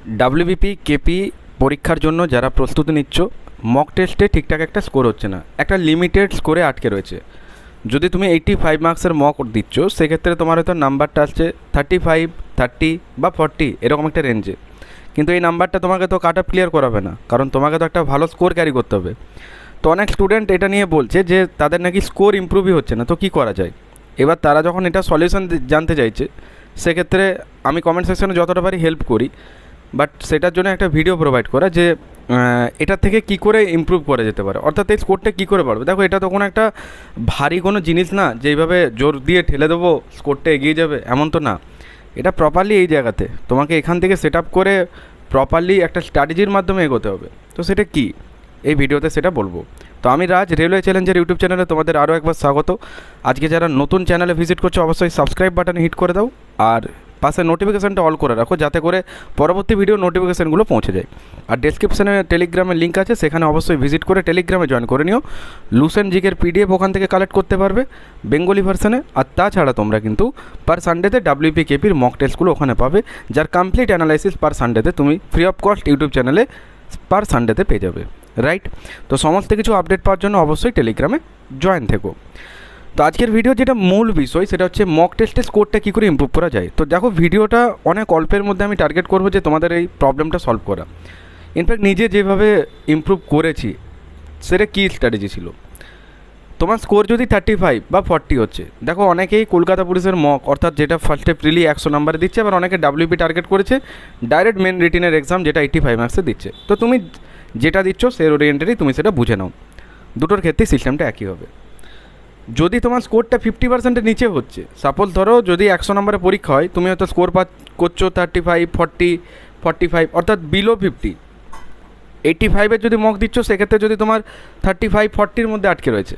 WBP KP পরীক্ষার জন্য যারা প্রস্তুতি নিচ্ছ, মক টেস্টে ঠিকঠাক একটা স্কোর হচ্ছে না, একটা লিমিটেড স্কোরে আটকে রয়েছে। যদি তুমি 85 মার্কসের মক দিচ্ছ, সেক্ষেত্রে তোমার হয়তো নাম্বারটা আসছে 35, 30 বা 40 এরকম একটা রেঞ্জে। কিন্তু এই নাম্বারটা তোমাকে তো কাট অফ ক্লিয়ার করাবে না, কারণ তোমাকে তো একটা ভালো স্কোর ক্যারি করতে হবে। তো অনেক স্টুডেন্ট এটা নিয়ে বলছে যে তাদের নাকি স্কোর ইমপ্রুভই হচ্ছে না, তো কী করা যায়। এবার তারা যখন এটা সলিউশন জানতে চাইছে, সেক্ষেত্রে আমি কমেন্ট সেকশনে যতটা পারি হেল্প করি, বাট সেটার জন্য একটা ভিডিও প্রোভাইড করা যে এটা থেকে কি করে ইমপ্রুভ করা যেতে পারে, অর্থাৎ এই স্কোরটা কী করে বাড়বে। দেখো, এটা তো কোনো একটা ভারী কোনো জিনিস না যে এইভাবে জোর দিয়ে ঠেলে দেবো স্কোরটা এগিয়ে যাবে, এমন তো না। এটা প্রপারলি এই জায়গাতে তোমাকে এখান থেকে সেট আপ করে প্রপারলি একটা স্ট্র্যাটেজির মাধ্যমে এগোতে হবে। তো সেটা কি, এই ভিডিওতে সেটা বলবো। তো আমি রাজ, রেলওয়ে চ্যালেঞ্জের ইউটিউব চ্যানেলে তোমাদের আরও একবার স্বাগত। আজকে যারা নতুন চ্যানেলে ভিজিট করছো, অবশ্যই সাবস্ক্রাইব বাটনে হিট করে দাও, আর পাশে নোটিফিকেশানটা অল করে রাখো, যাতে করে পরবর্তী ভিডিও নোটিফিকেশানগুলো পৌঁছে যায়। আর ডেসক্রিপশানে টেলিগ্রামের লিঙ্ক আছে, সেখানে অবশ্যই ভিজিট করে টেলিগ্রামে জয়েন করে নিও। লুসেন জিকের পিডিএফ ওখান থেকে কালেক্ট করতে পারবে বেঙ্গলি ভার্সানে। আর তাছাড়া তোমরা কিন্তু পার সানডেতে ডাব্লিউপি কেপির মক টেস্টগুলো ওখানে পাবে, যার কমপ্লিট অ্যানালাইসিস পার সানডেতে তুমি ফ্রি অফ কস্ট ইউটিউব চ্যানেলে পার সানডেতে পেয়ে যাবে, রাইট। তো সমস্ত কিছু আপডেট পাওয়ার জন্য অবশ্যই টেলিগ্রামে জয়েন থেকো। তো আজকের ভিডিও যেটা মূল বিষয়, সেটা হচ্ছে মক টেস্টের স্কোরটা কী করে ইমপ্রুভ করা যায়। তো দেখো, ভিডিওটা অনেক অল্পের মধ্যে আমি টার্গেট করবো যে তোমাদের এই প্রবলেমটা সলভ করা। ইনফ্যাক্ট নিজে যেভাবে ইমপ্রুভ করেছি, সেটা কী স্ট্র্যাটেজি ছিল। তোমার স্কোর যদি 35 বা 40 হচ্ছে, দেখো অনেকেই কলকাতা পুলিশের মক, অর্থাৎ যেটা ফার্স্টে প্রিলি 100 নাম্বারে দিচ্ছে, আবার অনেকে ডাব্লিউপি টার্গেট করেছে ডাইরেক্ট মেন রিটেনের এক্সাম, যেটা 85 মার্কসে দিচ্ছে। তো তুমি যেটা দিচ্ছ সেই ওরিয়েন্টেডই তুমি সেটা বুঝে নাও, দুটোর ক্ষেত্রেই সিস্টেমটা একই হবে। যদি তোমার স্কোরটা 50%-এর নিচে হচ্ছে, সাপোজ ধরো যদি 100 নম্বরের পরীক্ষা হয়, তুমি হয়তো স্কোর করছো 35, 40, 45, অর্থাৎ বিলো 50। 85-এর যদি মক দিচ্ছ, সেক্ষেত্রে যদি তোমার 35, 40-র মধ্যে আটকে রয়েছে,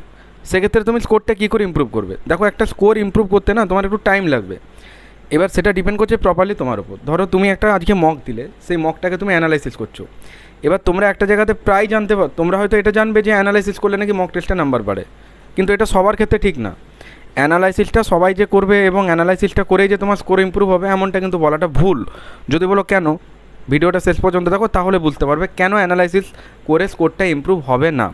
সেক্ষেত্রে তুমি স্কোরটা কী করে ইমপ্রুভ করবে। দেখো, একটা স্কোর ইমপ্রুভ করতে না তোমার একটু টাইম লাগবে। এবার সেটা ডিপেন্ড করছে প্রপারলি তোমার উপর। ধরো তুমি একটা আজকে মক দিলে, সেই মকটাকে তুমি অ্যানালাইসিস করছো। এবার তোমরা একটা জায়গাতে প্রায় জানতে পারো, তোমরা হয়তো এটা জানবে যে অ্যানালাইসিস করলে নাকি মক টেস্টে নাম্বার বাড়ে, কিন্তু এটা সবার ক্ষেত্রে ঠিক না। অ্যানালাইসিসটা সবাই যে করবে এবং অ্যানালাইসিসটা করেই যে তোমার স্কোর ইমপ্রুভ হবে, এমনটা কিন্তু বলাটা ভুল। যদি বলো কেন, ভিডিওটা শেষ পর্যন্ত দেখো, তাহলে বুঝতে পারবে কেন অ্যানালাইসিস করে স্কোরটা ইমপ্রুভ হবে না।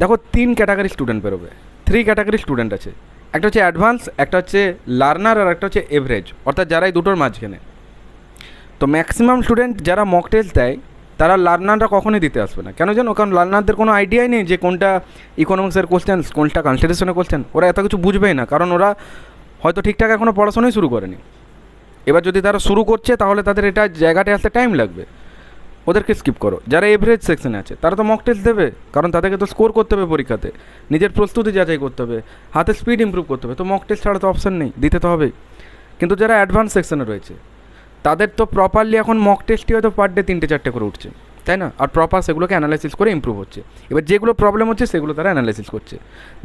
দেখো, 3 ক্যাটাগরি স্টুডেন্ট বেরোবে, 3 ক্যাটাগরি স্টুডেন্ট আছে। একটা হচ্ছে অ্যাডভান্স, একটা হচ্ছে লার্নার, আর একটা হচ্ছে এভারেজ, অর্থাৎ যারা এই দুটোর মাঝখানে। তো ম্যাক্সিমাম স্টুডেন্ট যারা মক টেস্ট দেয়, তারা লার্নাররা কখনোই দিতে আসবে না। কেন জানো? কারণ লার্নারদের কোনো আইডিয়াই নেই যে কোনটা ইকোনমিক্সের কোশ্চেন, কোনটা কনসিডারেশনের কোশ্চেন। ওরা এত কিছু বুঝবেই না, কারণ ওরা হয়তো ঠিকঠাক এখনও পড়াশোনাই শুরু করেনি। এবার যদি তারা শুরু করছে, তাহলে তাদের এটা জায়গাটায় আসতে টাইম লাগবে, ওদেরকে স্কিপ করো। যারা এভারেজ সেকশনে আছে, তারা তো মক টেস্ট দেবে, কারণ তাদেরকে তো স্কোর করতে হবে পরীক্ষাতে, নিজের প্রস্তুতি যাচাই করতে হবে, হাতে স্পিড ইমপ্রুভ করতে হবে। তো মক টেস্ট ছাড়া তো অপশান নেই, দিতে তো হবেই। কিন্তু যারা অ্যাডভান্স সেকশনে রয়েছে, তাদের তো প্রপারলি এখন মক টেস্টই হয়তো পার ডে 3-4টে করে উঠছে, তাই না? আর প্রপার সেগুলোকে অ্যানালাইসিস করে ইমপ্রুভ হচ্ছে। এবার যেগুলো প্রবলেম হচ্ছে, সেগুলো তারা অ্যানালাইসিস করছে।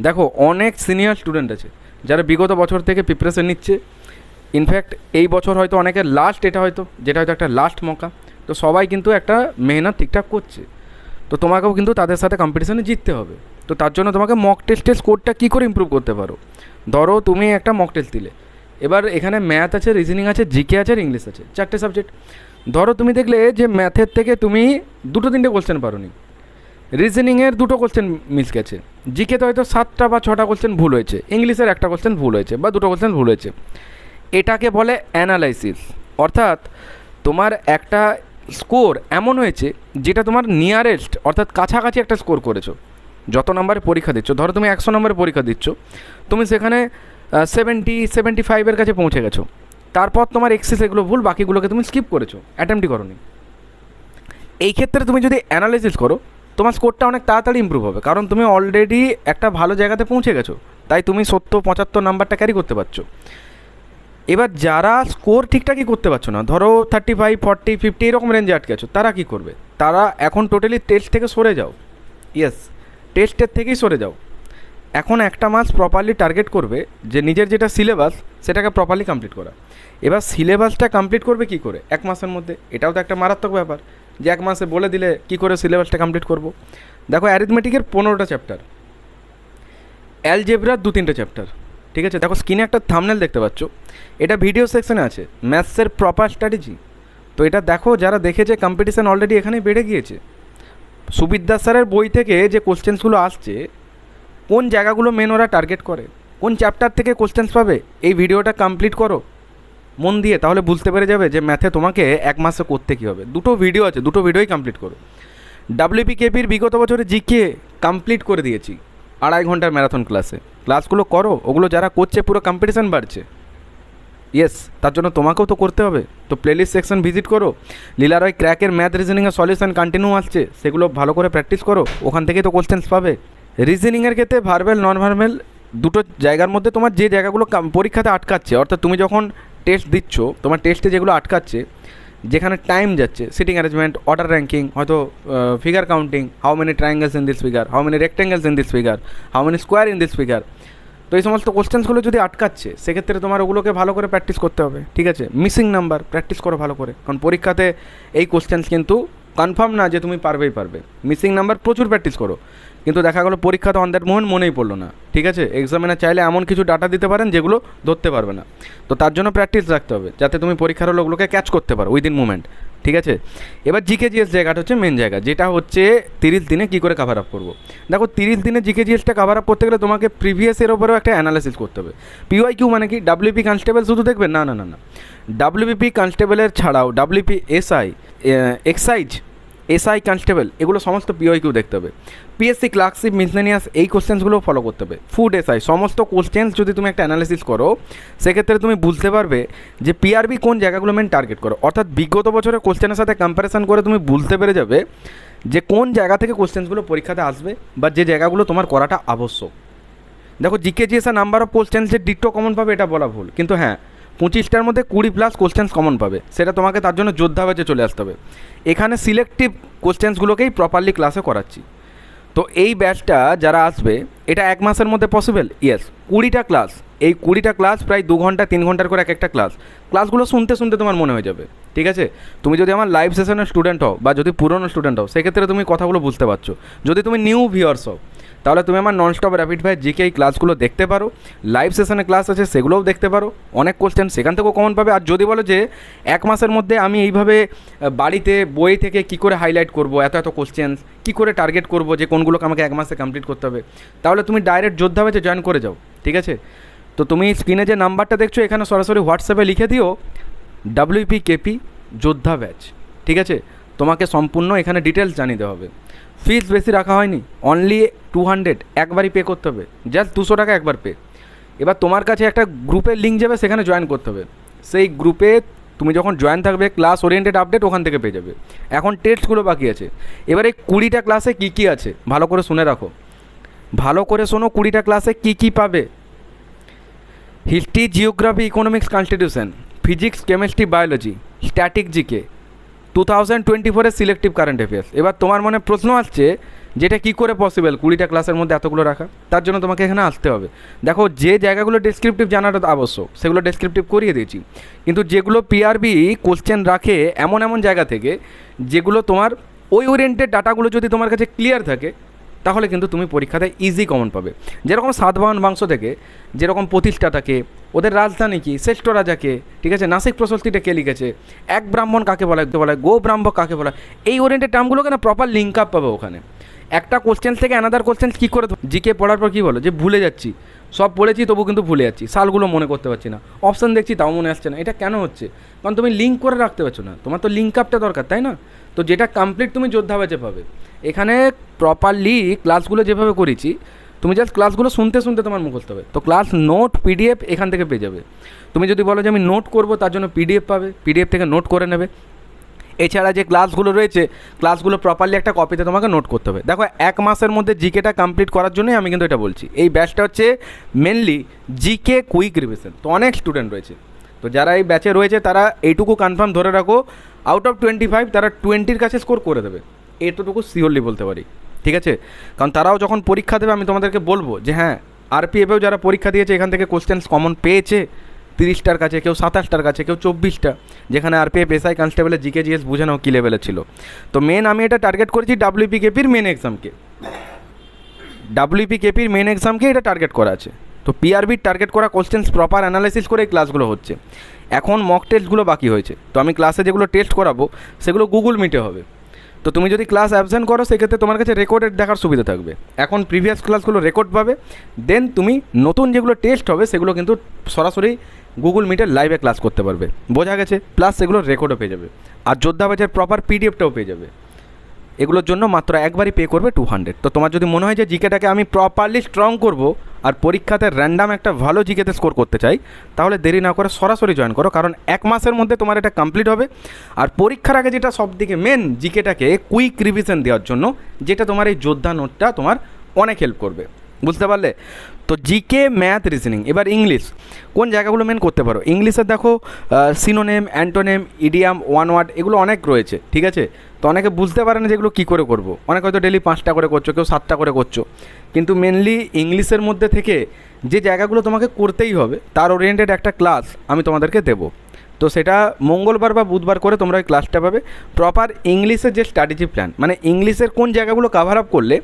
দেখো, অনেক সিনিয়র স্টুডেন্ট আছে যারা বিগত বছর থেকে প্রিপারেশন নিচ্ছে। ইনফ্যাক্ট এই বছর হয়তো অনেকের লাস্ট, এটা হয়তো যেটা হয়তো একটা লাস্ট মৌকা। তো সবাই কিন্তু একটা মেহনত ঠিকঠাক করছে। তো তোমাকেও কিন্তু তাদের সাথে কম্পিটিশনে জিততে হবে। তো তার জন্য তোমাকে মক টেস্টের স্কোরটা কী করে ইমপ্রুভ করতে পারো। ধরো তুমি একটা মক টেস্ট দিলে, এবার এখানে ম্যাথ আছে, রিজনিং আছে, জিকে আছে, আর ইংলিশ আছে, 4টে সাবজেক্ট। ধরো তুমি দেখলে যে ম্যাথের থেকে তুমি 2-3টে কোশ্চেন পারোনি, রিজনিংয়ের 2টো কোশ্চেন মিস গেছে, জিকেতে হয়তো 7টা বা 6টা কোশ্চেন ভুল হয়েছে, ইংলিশের 1টা কোশ্চেন ভুল হয়েছে বা 2টো কোশ্চেন ভুল হয়েছে। এটাকে বলে অ্যানালাইসিস। অর্থাৎ তোমার একটা স্কোর এমন হয়েছে যেটা তোমার নিয়ারেস্ট, অর্থাৎ কাছাকাছি একটা স্কোর করেছো। যত নম্বরে পরীক্ষা দিচ্ছ, ধরো তুমি 100 নম্বরে পরীক্ষা দিচ্ছ, তুমি সেখানে 70-75-এর কাছে পৌঁছে গেছো। তারপর তোমার এক্সেস এগুলো ভুল, বাকিগুলোকে তুমি স্কিপ করেছো, অ্যাটেম্পটই করোনি। এই ক্ষেত্রে তুমি যদি অ্যানালাইসিস করো, তোমার স্কোরটা অনেক তাড়াতাড়ি ইমপ্রুভ হবে, কারণ তুমি অলরেডি একটা ভালো জায়গাতে পৌঁছে গেছো, তাই তুমি 70-75 নাম্বারটা ক্যারি করতে পারছো। এবার যারা স্কোর ঠিকঠাকই করতে পারছো না, ধরো 35, 40, 50 এরকম রেঞ্জে আটকে আছো, তারা কী করবে? তারা এখন টোটালি টেস্ট থেকে সরে যাও। ইয়েস, টেস্টের থেকেই সরে যাও। এখন একটা মাস প্রপারলি টার্গেট করবে যে নিজের যেটা সিলেবাস, সেটাকে প্রপারলি কমপ্লিট করা। এবার সিলেবাসটা কমপ্লিট করবে কী করে? 1 মাসের মধ্যে। এটাও তো একটা মারাত্মক ব্যাপার যে 1 মাসে বলে দিলে কী করে সিলেবাসটা কমপ্লিট করব। দেখো, অ্যারিথমেটিকের 15টা চ্যাপ্টার, অ্যালজেব্রার 2-3টে চ্যাপ্টার, ঠিক আছে? দেখো, স্ক্রিনে একটা থাম্বনেল দেখতে পাচ্ছ, এটা ভিডিও সেকশনে আছে, ম্যাথসের প্রপার স্ট্র্যাটেজি। তো তো এটা দেখো, যারা দেখেছে কম্পিটিশান অলরেডি এখানেই বেড়ে গিয়েছে। সুবিদ্যা স্যারের বই থেকে যে কোশ্চেন্সগুলো আসছে, কোন জায়গাগুলো মেন ওরা টার্গেট করে, কোন চ্যাপ্টার থেকে কোশ্চেন্স পাবে, এই ভিডিওটা কমপ্লিট করো মন দিয়ে, তাহলে বুঝতে পেরে যাবে যে ম্যাথে তোমাকে এক মাসে করতে কী হবে। দুটো ভিডিও আছে, দুটো ভিডিওই কমপ্লিট করো। ডাব্লিউপিকেপির বিগত বছরে জিকে কমপ্লিট করে দিয়েছি 2.5 ঘন্টার ম্যারাথন ক্লাসগুলো করো, ওগুলো যারা করছে পুরো কম্পিটিশান বাড়ছে। ইয়েস, তার জন্য তোমাকেও তো করতে হবে। তো প্লেলিস্ট সেকশন ভিজিট করো, লীলা রয় ক্র্যাকের ম্যাথ রিজনিংয়ের সলিউশন কন্টিনিউ আসছে, সেগুলো ভালো করে প্র্যাকটিস করো, ওখান থেকেই তো কোশ্চেন্স পাবে। রিজনিংয়ের ক্ষেত্রে ভার্বেল নন ভার্বেল দুটো জায়গার মধ্যে তোমার যে জায়গাগুলো পরীক্ষাতে আটকাচ্ছে, অর্থাৎ তুমি যখন টেস্ট দিচ্ছ, তোমার টেস্টে যেগুলো আটকাচ্ছে, যেখানে টাইম যাচ্ছে, সিটিং অ্যারেঞ্জমেন্ট, অর্ডার র্যাঙ্কিং, হয়তো figure counting, how many triangles in this figure, how many rectangles in this figure, how many square in this figure, তো এই সমস্ত কোশ্চেন্সগুলো যদি আটকাচ্ছে, সেক্ষেত্রে তোমার ওগুলোকে ভালো করে প্র্যাকটিস করতে হবে। ঠিক আছে, মিসিং নাম্বার প্র্যাকটিস করো ভালো করে, কারণ পরীক্ষাতে এই কোশ্চেন্স কিন্তু কনফার্ম না যে তুমি পারবে। মিসিং নাম্বার প্রচুর প্র্যাকটিস করো, কিন্তু দেখা গেলো পরীক্ষাতে অন দ্যাট মোমেন্ট মনেই পড়লো না। ঠিক আছে, এক্সামিনার চাইলে এমন কিছু ডাটা দিতে পারেন যেগুলো ধরতে পারবে না, তো তার জন্য প্র্যাকটিস রাখতে হবে, যাতে তুমি পরীক্ষার হলে ওগুলোকে ক্যাচ করতে পারো উইদিন মুমেন্ট। ঠিক আছে, এবার জিকে জিএস জায়গাটা হচ্ছে মেন জায়গা, যেটা হচ্ছে 30 দিনে কী করে কভার আপ করবো। দেখো, 30 দিনে জিকে জিএসটা কভার আপ করতে গেলে তোমাকে প্রিভিয়াসের ওপরেও একটা অ্যানালাইসিস করতে হবে। পিওয়াইকিউ মানে কি, ডাব্লিউপি কনস্টেবল শুধু দেখবে না, ডাব্লিউপি কনস্টেবলের ছাড়াও WP SI, excise, SI constable, এগুলো সমস্ত পিওয়াইকিউ দেখতে হবে। পিএসসি ক্লার্কশিপ, মিসলেনিয়াস, এই কোশ্চেন্সগুলোও ফলো করতে হবে। ফুড এসআই, সমস্ত কোশ্চেন্স যদি তুমি একটা অ্যানালিসিস করো, সেক্ষেত্রে তুমি বুঝতে পারবে যে পিআরবি কোন জায়গাগুলো মেন টার্গেট করো, অর্থাৎ বিগত বছরের কোশ্চেনের সাথে কম্প্যারিজন করে তুমি বুঝতে পেরে যাবে যে কোন জায়গা থেকে কোশ্চেন্সগুলো পরীক্ষাতে আসবে, বা যে জায়গাগুলো তোমার করাটা আবশ্যক। দেখো, জিকে জিএসের নাম্বার অফ কোশ্চেন্স যে ডিট্টো কমন পাবে এটা বলা ভুল, কিন্তু হ্যাঁ 25টার মধ্যে 20+ কোশ্চেন্স কমন পাবে, সেটা তোমাকে তার জন্য যোদ্ধা ব্যাচে চলে আসতে হবে। এখানে সিলেক্টিভ কোশ্চেন্সগুলোকেই প্রপারলি ক্লাসে করাচ্ছি। তো এই ব্যাচটা যারা আসবে, এটা 1 মাসের মধ্যে পসিবল। ইয়েস, 20টা ক্লাস, এই 20টা ক্লাস প্রায় 2 ঘন্টা 3 ঘন্টার করে এক একটা ক্লাসগুলো শুনতে শুনতে তোমার মনে হয়ে যাবে। ঠিক আছে, তুমি যদি আমার লাইভ সেশনের স্টুডেন্ট হও, বা যদি পুরনো স্টুডেন্ট হও, সেক্ষেত্রে তুমি কথাগুলো বুঝতে পারছো। যদি তুমি নিউ ভিউয়ার্স হও, তাহলে তুমি আমার ননস্টপ র্যাপিড ফায়ার জিকে এই ক্লাসগুলো দেখতে পারো, লাইভ সেশনে ক্লাস আছে সেগুলোও দেখতে পারো, অনেক কোশ্চেন সেখান থেকেও কমন পাবে। আর যদি বলো যে 1 মাসের মধ্যে আমি এইভাবে বাড়িতে বই থেকে কী করে হাইলাইট করবো এত কোশ্চেন্স, কী করে টার্গেট করবো যে কোনগুলোকে আমাকে 1 মাসে কমপ্লিট করতে হবে, তাহলে তুমি ডাইরেক্ট যোদ্ধা ব্যাচে জয়েন করে যাও। ঠিক আছে, তো তুমি স্ক্রিনে যে নাম্বারটা দেখছো, এখানে সরাসরি হোয়াটসঅ্যাপে লিখে দিও WPKP যোদ্ধা ব্যাচ। ঠিক আছে, তোমাকে সম্পূর্ণ এখানে ডিটেলস জানিয়ে দেওয়া হবে। ফিস বেশি রাখা হয়নি, অনলি 200, একবারই পে করতে হবে, জাস্ট 200 টাকা একবার পে। এবার তোমার কাছে একটা গ্রুপের লিঙ্ক যাবে, সেখানে জয়েন করতে হবে। সেই গ্রুপে তুমি যখন জয়েন থাকবে, ক্লাস ওরিয়েন্টেড আপডেট ওখান থেকে পেয়ে যাবে। এখন টেস্টগুলো বাকি আছে। এবার এই 20টা ক্লাসে কী কী আছে ভালো করে শুনে রাখো, ভালো করে শোনো। 20টা ক্লাসে কী কী পাবে: history, geography, economics, constitution, physics, chemistry, biology, static GK, 2024-এর সিলেক্টিভ কারেন্ট অ্যাফেয়ার্স। এবার তোমার মনে প্রশ্ন আসছে যেটা কী করে পসিবল 20টা ক্লাসের মধ্যে এতগুলো রাখা। তার জন্য তোমাকে এখানে আসতে হবে। দেখো, যে জায়গাগুলো ডেসক্রিপটিভ জানাটা আবশ্যক সেগুলো ডেসক্রিপটিভ করিয়ে দিয়েছি, কিন্তু যেগুলো পিআরবি কোশ্চেন রাখে এমন জায়গা থেকে, যেগুলো তোমার ওই ওরিয়েন্টেড ডাটাগুলো যদি তোমার কাছে ক্লিয়ার থাকে, তাহলে কিন্তু তুমি পরীক্ষাতে ইজি কমন পাবে। যেরকম সাতবাহন বংশ থেকে যেরকম প্রতিষ্ঠা থাকে, ওদের রাজধানী কি, শ্রেষ্ঠ রাজাকে, ঠিক আছে, নাসিক প্রশস্তিটা কে লিখেছে, এক ব্রাহ্মণ কাকে বলা হয়, গো ব্রাহ্ম কাকে বলা, এই ওরিয়েন্টেড টার্মগুলোকে না প্রপার লিঙ্ক আপ পাবে ওখানে। একটা কোশ্চেন থেকে অ্যানাদার কোশ্চেন কী করে জিকে পড়ার পর কী বলো যে ভুলে যাচ্ছি, সব পড়েছি তবু কিন্তু ভুলে যাচ্ছি, সালগুলো মনে করতে পারছি না, অপশান দেখছি তাও মনে আসছে না। এটা কেন হচ্ছে? কারণ তুমি লিঙ্ক করে রাখতে পারছো না, তোমার তো লিঙ্ক আপটা দরকার, তাই না? তো যেটা কমপ্লিট তুমি যোদ্ধা ব্যাচে পাবে। এখানে প্রপারলি ক্লাসগুলো যেভাবে করেছি, তুমি জাস্ট ক্লাসগুলো শুনতে শুনতে তোমার মুখস্থ হবে। তো ক্লাস নোট পিডিএফ এখান থেকে পেয়ে যাবে। তুমি যদি বলো যে আমি নোট করবো, তার জন্য পিডিএফ পাবে, পিডিএফ থেকে নোট করে নেবে। এছাড়া যে ক্লাসগুলো রয়েছে, ক্লাসগুলো প্রপারলি একটা কপিতে তোমাকে নোট করতে হবে। দেখো, 1 মাসের মধ্যে জিকেটা কমপ্লিট করার জন্যই আমি কিন্তু এটা বলছি। এই ব্যাচটা হচ্ছে মেনলি জিকে কুইক রিভিশন। তো অনেক স্টুডেন্ট রয়েছে, তো যারা এই ব্যাচে রয়েছে তারা এইটুকু কনফার্ম ধরে রাখো, আউট অফ 25 তারা 20-র কাছে স্কোর করে দেবে, এতটুকু শিওরলি বলতে পারি। ঠিক আছে, কারণ তারাও যখন পরীক্ষা দেবে আমি তোমাদেরকে বলবো যে হ্যাঁ, আরপিএফেও যারা পরীক্ষা দিয়েছে এখান থেকে কোশ্চেন্স কমন পেয়েছে 30টার কাছে, কেউ 27টার কাছে, কেউ 24টা, যেখানে আরপিএফ এসআই কনস্টেবলের জিকে জিএস বুঝে নাও কী লেভেলের ছিল। তো মেন আমি এটা টার্গেট করেছি WPKPর মেন এক্সামকে, WPKPর মেন এক্সামকে এটা টার্গেট করা আছে। তো পিআরবির টার্গেট করা কোশ্চেন্স প্রপার অ্যানালাইসিস করে এই ক্লাসগুলো হচ্ছে। এখন মক টেস্টগুলো বাকি হয়েছে, তো আমি ক্লাসে যেগুলো টেস্ট করাবো সেগুলো গুগল মিটে হবে। তো তুমি যদি ক্লাস অ্যাবসেন্ট করো সেক্ষেত্রে তোমার কাছে রেকর্ডেড দেখার সুবিধা থাকবে। এখন প্রিভিয়াস ক্লাসগুলো রেকর্ড পাবে, দেন তুমি নতুন যেগুলো টেস্ট হবে সেগুলো কিন্তু সরাসরি গুগল মিটের লাইভে ক্লাস করতে পারবে। বোঝা গেছে? প্লাস সেগুলো রেকর্ডও পেয়ে যাবে, আর যোদ্ধা ব্যাচের প্রপার পিডিএফটাও পেয়ে যাবে। এগুলোর জন্য মাত্র একবারই পে করবে 200। তো তোমার যদি মনে হয় যে জিকেটাকে আমি প্রপারলি স্ট্রং করব আর পরীক্ষাতে র্যান্ডাম একটা ভালো জিকেতে স্কোর করতে চাই, তাহলে দেরি না করে সরাসরি জয়েন করো, কারণ 1 মাসের মধ্যে তোমার এটা কমপ্লিট হবে। আর পরীক্ষার আগে যেটা সবদিকে মেন, জিকেটাকে কুইক রিভিশন দেওয়ার জন্য, যেটা তোমার এই যোদ্ধা নোটটা তোমার অনেক হেল্প করবে। বুঝতে পারলে? তো জিকে, ম্যাথ, রিজনিং। এবার ইংলিশ কোন জায়গাগুলো মেন করতে পারো? ইংলিশের দেখো synonym, antonym, idiom, one word এগুলো অনেক রয়েছে, ঠিক আছে? তো অনেকে বুঝতে পারে না যেগুলো কী করে করবো। অনেকে হয়তো ডেলি 5টা করে করছো, কেউ 7টা করে করছো, কিন্তু মেনলি ইংলিশের মধ্যে থেকে যে জায়গাগুলো তোমাকে করতেই হবে তার ওরিয়েন্টেড একটা ক্লাস আমি তোমাদেরকে দেবো। তো সেটা মঙ্গলবার বা বুধবার করে তোমরা ওই ক্লাসটা পাবে। প্রপার ইংলিশের যে স্ট্র্যাটেজি প্ল্যান, মানে ইংলিশের কোন জায়গাগুলো কভার আপ করলে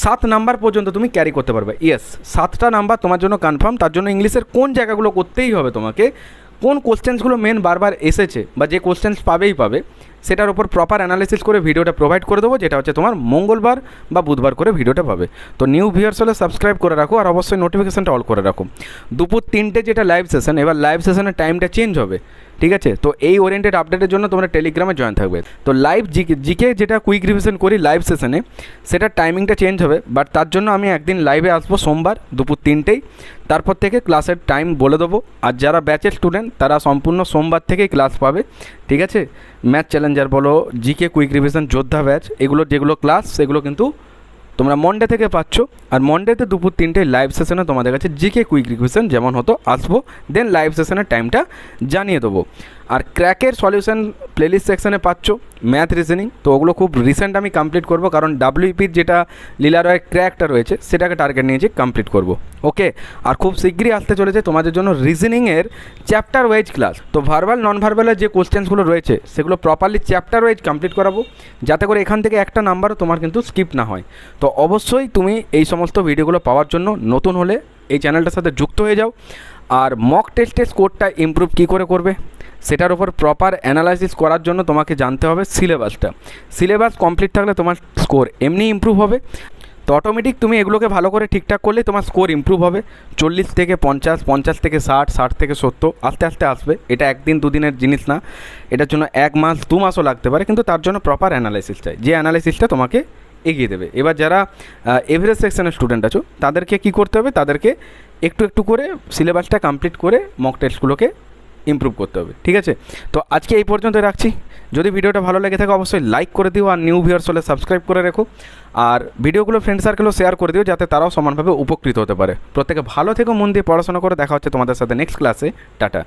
7 নাম্বার পর্যন্ত তুমি ক্যারি করতে পারবে। ইয়েস, 7টা নাম্বার তোমার জন্য কনফার্ম। তার জন্য ইংলিশের কোন জায়গাগুলো করতেই হবে তোমাকে, কোন কোশ্চেন্সগুলো মেন বারবার এসেছে বা যে কোশ্চেন্স পাবেই পাবে, সেটার উপর প্রপার অ্যানালিসিস করে ভিডিওটা প্রোভাইড করে দেবো, যেটা হচ্ছে তোমার মঙ্গলবার বা বুধবার করে ভিডিওটা পাবে। তো নিউ ভিউয়ার্স হলে সাবস্ক্রাইব করে রাখো, আর অবশ্যই নোটিফিকেশানটা অল করে রাখো। দুপুর 3টে যেটা লাইভ সেশন, এবার লাইভ সেশনের টাইমটা চেঞ্জ হবে, ঠিক আছে? তো এই ওরিয়েন্টেড আপডেটের জন্য তোমরা টেলিগ্রামে জয়েন থাকবে। তো লাইভ জিকে যেটা কুইক রিভিশন করি লাইভ সেশনে, সেটার টাইমিংটা চেঞ্জ হবে, বাট তার জন্য আমি একদিন লাইভে আসবো সোমবার দুপুর 3টেই। তারপর থেকে ক্লাসের টাইম বলে দেবো। আর যারা ব্যাচের স্টুডেন্ট তারা সম্পূর্ণ সোমবার থেকেই ক্লাস পাবে, ঠিক আছে? ম্যাথ চ্যালেঞ্জার বলো, জিকে কুইক রিভিশন, যোদ্ধা ব্যাচ, যেগুলো ক্লাস সেগুলো কিন্তু তোমরা মন্ডে থেকে পাচ্ছ। আর মন্ডেতে দুপুর 3টেয় লাইভ সেশনে তোমাদের কাছে জিকে কুইক রিভিশন যেমন হতো আসবো, দেন লাইভ সেশনের টাইমটা জানিয়ে দেবো। আর ক্র্যাকের সলিউশন প্লেলিস্ট সেকশনে পাচ্ছ ম্যাথ, রিজনিং। তো ওগুলো খুব রিসেন্ট আমি কমপ্লিট করব, কারণ ডাব্লিউপির যেটা লীলা রয়ের ক্র্যাকটা রয়েছে সেটাকে টার্গেট নিয়েছি কমপ্লিট করব। ওকে, আর খুব শীঘ্রই আসতে চলেছে তোমাদের জন্য রিজনিংয়ের চ্যাপ্টার ওয়াইজ ক্লাস। তো ভার্বাল নন ভার্বালের যে কোশ্চেন্সগুলো রয়েছে সেগুলো প্রপারলি চ্যাপ্টার ওয়াইজ কমপ্লিট করাবো, যাতে করে এখান থেকে একটা নাম্বারও তোমার কিন্তু স্কিপ না হয়। তো অবশ্যই তুমি এই সমস্ত ভিডিওগুলো পাওয়ার জন্য নতুন হলে এই চ্যানেলটার সাথে যুক্ত হয়ে যাও। আর মক টেস্টের স্কোরটা ইমপ্রুভ কী করে করবে সেটার উপর প্রপার অ্যানালাইসিস করার জন্য তোমাকে জানতে হবে সিলেবাসটা। সিলেবাস কমপ্লিট থাকলে তোমার স্কোর এমনি ইমপ্রুভ হবে। তো অটোমেটিক তুমি এগুলোকে ভালো করে ঠিকঠাক করলে তোমার স্কোর ইমপ্রুভ হবে। 40 থেকে 50, 50 থেকে 60, 60 থেকে 70, আস্তে আস্তে আসবে। এটা একদিন দুদিনের জিনিস না, এটার জন্য 1 মাস 2 মাসও লাগতে পারে, কিন্তু তার জন্য প্রপার অ্যানালাইসিস চাই, যে অ্যানালাইসিসটা তোমাকে এগিয়ে দেবে। এবার যারা এভারেজ সেকশনের স্টুডেন্ট আছো তাদেরকে কী করতে হবে, তাদেরকে একটু একটু করে সিলেবাসটা কমপ্লিট করে মক টেস্টগুলোকে ইমপ্রুভ করতে হবে, ঠিক আছে? তো আজকে এই পর্যন্ত রাখছি। যদি ভিডিওটা ভালো লেগে থাকে অবশ্যই লাইক করে দিও, আর নিউ ভিউয়ার্স হলে সাবস্ক্রাইব করে রেখো, আর ভিডিওগুলো ফ্রেন্ড সার্কেলও শেয়ার করে দিও, যাতে তারাও সমানভাবে উপকৃত হতে পারে। প্রত্যেকে ভালো থেকো, মন দিয়ে পড়াশোনা করে। দেখা হচ্ছে তোমাদের সাথে নেক্সট ক্লাসে। টাটা।